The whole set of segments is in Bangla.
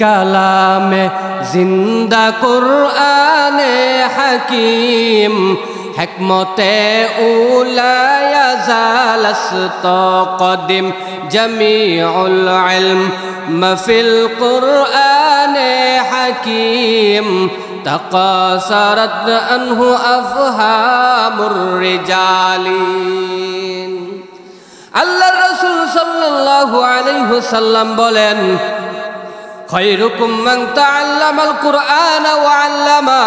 কালামে জিন্দা কুরআনে হাকিম হিকমতে উলায়া জালাস্ত কদিম জমিউল ইলম মাফিল কুরআনে হাকিম তাকাসারাত আনহু আফহামুর রিজালিন। আল্লাহর রাসূল সাল্লাল্লাহু আলাইহি ওয়াসাল্লাম বলেন, খায়রুকুম মান তাআল্লামাল কুরআনা ওয়া আল্লামা,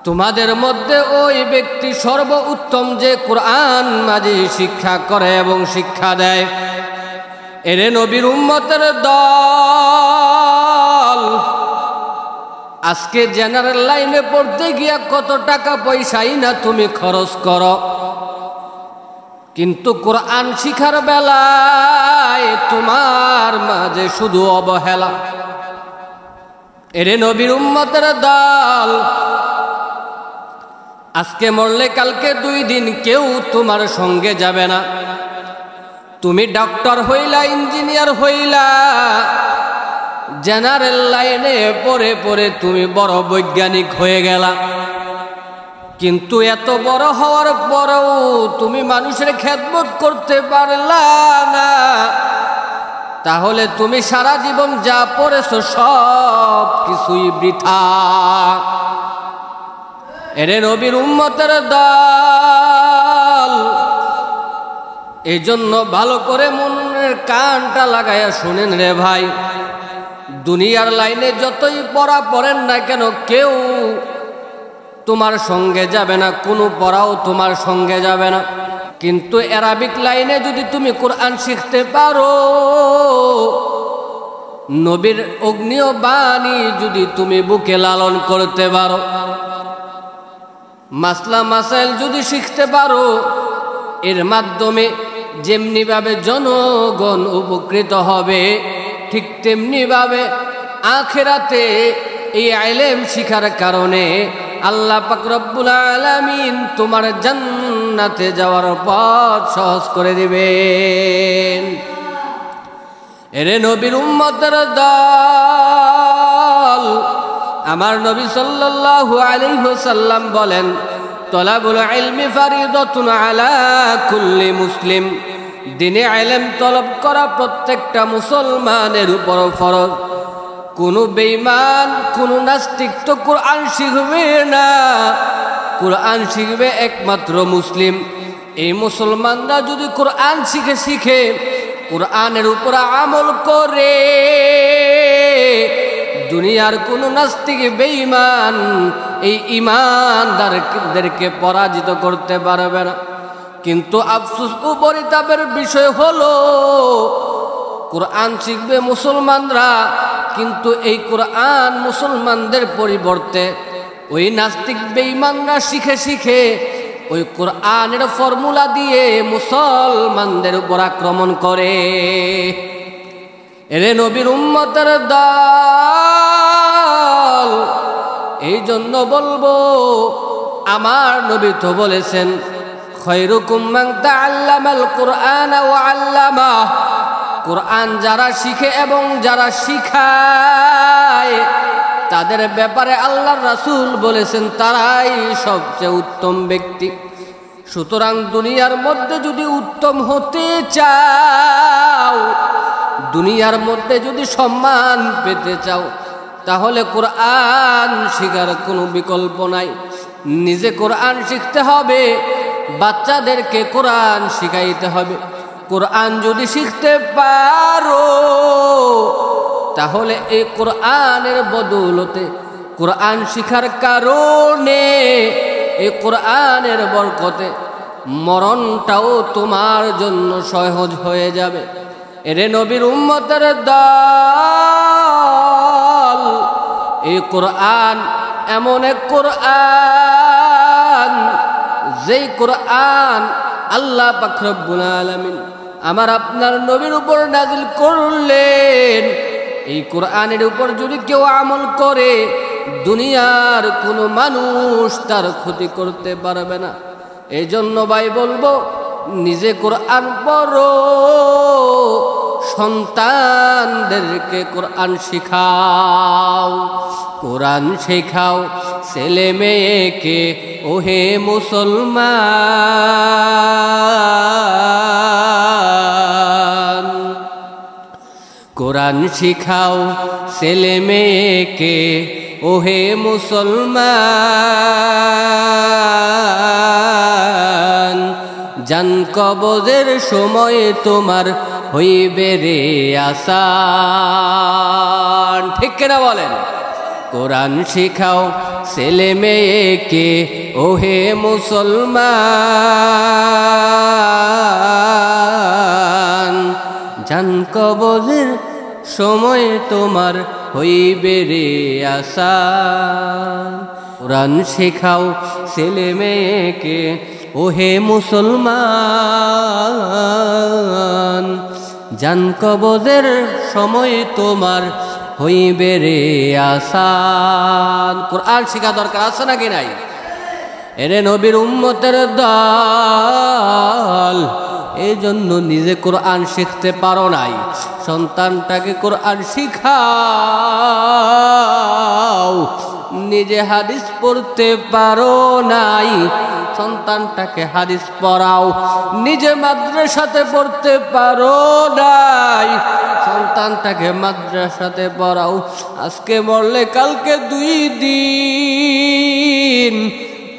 তোমাদের মধ্যে ওই ব্যক্তি সর্বোত্তম যে কোরআন মাঝে শিক্ষা করে এবং শিক্ষা দেয়। এরে নবীর উম্মতের দল, আজকে জেনারেল লাইনে পড়তে গিয়া কত টাকা পয়সাই না তুমি খরচ করো, কিন্তু কোরআন শিখার বেলায় তোমার মাঝে শুধু অবহেলা। এরে নবীর উম্মতের দল, আজকে মরলে কালকে 2 দিন কেউ তোমার সঙ্গে যাবে না। তুমি ডক্টর হইলা, ইঞ্জিনিয়ার হইলা, জেনারেল লাইনে পড়ে পড়ে তুমি বড় বৈজ্ঞানিক হয়ে গেলা, কিন্তু এত বড় হওয়ার পরেও তুমি মানুষের খেদমত করতে পারলা না, তাহলে তুমি সারা জীবন যা পড়েছো সব কিছুই বৃথা। এরে নবীর উম্মতের দল, এই জন্য ভালো করে মনের কানটা লাগাইয়া শুনেন রে ভাই, দুনিয়ার লাইনে যতই পড়া পড়েন না কেন কেউ তোমার সঙ্গে যাবে না, কোনো পড়াও তোমার সঙ্গে যাবে না। কিন্তু আরবিক লাইনে যদি তুমি কোরআন শিখতে পারো, নবীর অগ্নিয় বাণী যদি তুমি বুকে লালন করতে পারো, মাসলা মাসাইল যদি শিখতে পারো, এর মাধ্যমে যেমনিভাবে জনগণ উপকৃত হবে, ঠিক তেমনিভাবে আখিরাতে এই ইলম শিখার কারণে আল্লাহ পাক রব্বুল আলামিন তোমার জান্নাতে যাওয়ার পথ সহজ করে দিবেন। এরে নবীর উম্মতের দল, আমার নবী সাল্লাল্লাহু আলাইহি ওয়াসাল্লাম বলেন, তলাবুল ইলমি ফারিদাতুন আলা কুল্লি মুসলিম, দ্বীনে ইলম তলব করা প্রত্যেকটা মুসলমানের উপর ফরজ। কোনো বেঈমান, কোনো নাস্তিক তো কোরআন শিখবে না, কোরআন শিখবে একমাত্র মুসলিম। এই মুসলমানরা যদি কোরআন শিখে কোরআনের উপর আমল করে, দুনিয়ার কোন নাস্তিক বেঈমান এই ঈমানদারদেরকে পরাজিত করতে পারবে না। কিন্তু আফসোস ও পরিতাপের বিষয় হলো, কোরআন শিখবে মুসলমানরা, কিন্তু এই কোরআন মুসলমানদের পরিবর্তে ওই নাস্তিক বেঈমানরা শিখে ওই কোরআনের ফর্মুলা দিয়ে মুসলমানদের উপর আক্রমণ করে। এরে নবীর উম্মতের দল, এই জন্য বলবো, আমার নবী তো বলেছেন, খায়রুকুম মান তাআল্লামাল কুরআনা ওয়া আল্লামা, কোরআন যারা শিখে এবং যারা শিখায় তাদের ব্যাপারে আল্লাহর রাসূল বলেছেন তারাই সবচেয়ে উত্তম ব্যক্তি। সুতরাং দুনিয়ার মধ্যে যদি উত্তম হতে চাও, দুনিয়ার মধ্যে যদি সম্মান পেতে চাও, তাহলে কোরআন শিখার কোনো বিকল্প নাই। নিজে কোরআন শিখতে হবে, বাচ্চাদেরকে কোরআন শিখাইতে হবে। কোরআন যদি শিখতে পারো, তাহলে এই কোরআনের বদৌলতে, কোরআন শিখার কারণে, এই কোরআনের বরকতে মরণটাও তোমার জন্য সহজ হয়ে যাবে। এরে নবীর উম্মতের দল, এই কোরআন এমন এক কোরআন, যেই কোরআন আল্লাহ পাক রব্বুল আলামিন আমার আপনার নবীর উপর নাজিল করলেন। এই কোরআনের উপর যদি কেউ আমল করে, দুনিয়ার কোনো মানুষ তার ক্ষতি করতে পারবে না। এই জন্য ভাই বলবো, নিজে কোরআন পড়ো, সন্তানদেরকে কোরআন শিখাও, কোরআন শেখাও ছেলে মেয়েকে ওহে মুসলমান। কোরআন শিখাও ছেলে মেয়েকে ওহে মুসলমান। জান কবজের সময় তোমার হইবে রে আসান, ঠিক কিনা বলেন? কোরআন শিখাও ছেলে মেয়েকে ওহে মুসলমান। জান কবজের সময় তোমার হইবে রে আসান। কোরআন শেখাও ছেলে মেয়েকে ওহে মুসলমান। জান কবজের সময় তোমার হইবে রে আসান। কোরআন শেখা দরকার আছে নাকি নাই? এরে নবীর উম্মতের দল, এই জন্য নিজে কোরআন শিখতে পারো নাই, সন্তানটাকে কোরআন শিখাও। নিজে হাদিস পড়তে পারো নাই, সন্তানটাকে হাদিস পড়াও। নিজে মাদ্রাসাতে পড়তে পারো নাই, সন্তানটাকে মাদ্রাসাতে পড়াও। আজকে মরলে কালকে 2 দিন,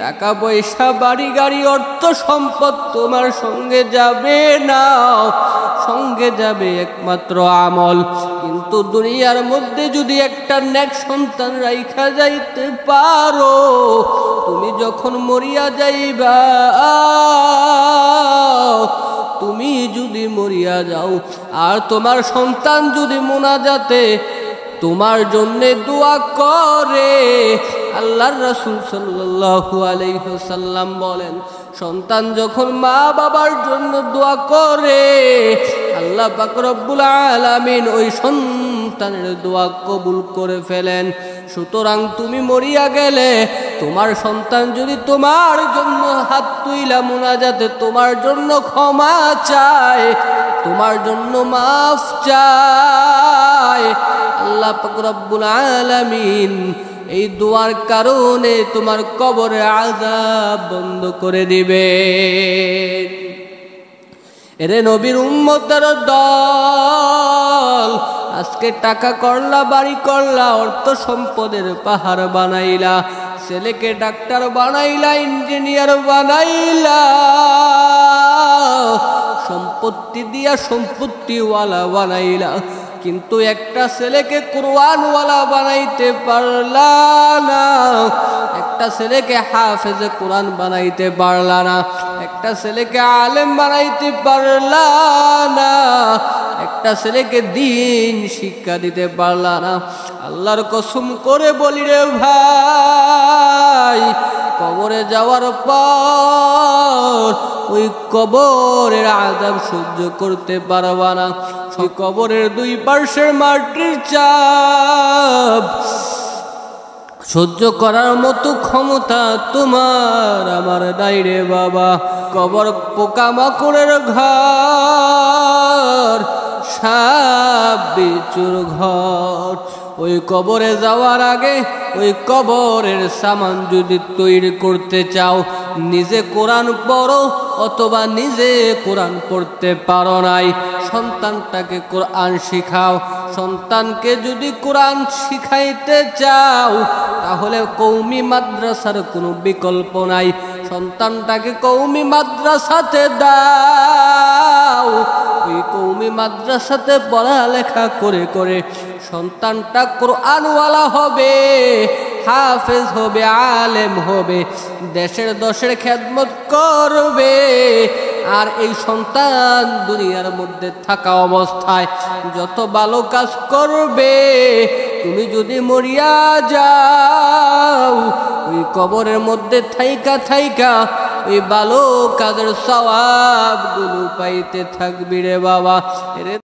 টাকা পয়সা বাড়ি গাড়ি অর্থ সম্পদ তোমার সঙ্গে যাবে না, সঙ্গে যাবে একমাত্র আমল। কিন্তু দুনিয়ার মধ্যে যদি একটা নেক সন্তান রাইখা যাইতে পারো, তুমি যখন মরিয়া যাইবা, তুমি যদি মরিয়া যাও আর তোমার সন্তান যদি মুনাজাতে তোমার জন্য দোয়া করে, আল্লাহর রাসূল সাল্লাল্লাহু আলাইহি ওয়াসাল্লাম বলেন, সন্তান যখন মা বাবার জন্য দোয়া করে, আল্লাহ পাক রব্বুল আলামিন ওই সন্তানের দোয়া কবুল করে ফেলেন। সুতরাং তুমি মরিয়া গেলে তোমার সন্তান যদি তোমার জন্য হাত তুইলা মুনাজাতে তোমার জন্য ক্ষমা চায়, তোমার জন্য মাফ চায়, আল্লাহ পাক রব্বুল আলামিন এই দোয়ার কারণে তোমার কবরে আযাব বন্ধ করে দিবে। এরে নবীর উম্মতের দল, আজকে টাকা করলা, বাড়ি করলা, অর্থ সম্পদের পাহাড় বানাইলা, ছেলেকে ডাক্তার বানাইলা, ইঞ্জিনিয়ার বানাইলা, সম্পত্তি দিয়া সম্পত্তিওয়ালা বানাইলা, কিন্তু একটা ছেলেকে কোরআনওয়ালা বানাইতে পারলা না, একটা ছেলেকে হাফেজে কোরআন বানাইতে পারলা না, একটা ছেলেকে আলেম বানাইতে পারলা না, একটা ছেলেকে দ্বীন শিক্ষা দিতে পারলা না। আল্লাহর কসম করে বলি রে ভাই, কবরে যাওয়ার পর ওই কবরের আযাব সহ্য করতে পারবা না। ওই কবরের 2 পার্শ্বের মাটির চাপ সহ্য করার মতো ক্ষমতা তোমার আমার নাই রে বাবা। কবর পোকামাকড়ের ঘর, সাপ বিচুর ঘর। ওই কবরে যাওয়ার আগে ওই কবরের সামান যদি তৈরি করতে চাও, নিজে কোরআন পড়ো, অথবা নিজে কোরআন পড়তে পারো নাই, সন্তানটাকে কোরআন শিখাও। সন্তানকে যদি কোরআন শিখাইতে চাও, তাহলে কওমি মাদ্রাসার কোনো বিকল্প নাই। সন্তানটাকে কওমি মাদ্রাসাতে দাও, ওই কওমি মাদ্রাসাতে পড়ালেখা করে করে সন্তানটা কোরআনওয়ালা হবে, হাফেজ হবে, আলেম হবে, দেশের দশের খেদমত করবে। আর এই সন্তান দুনিয়ার মধ্যে থাকা অবস্থায় যত ভালো কাজ করবে, তুমি যদি মরিয়া যাও, ওই কবরের মধ্যে থাইকা থাইকা ওই ভালো কাজের সওয়াবগুলো পাইতে থাকবি রে বাবা।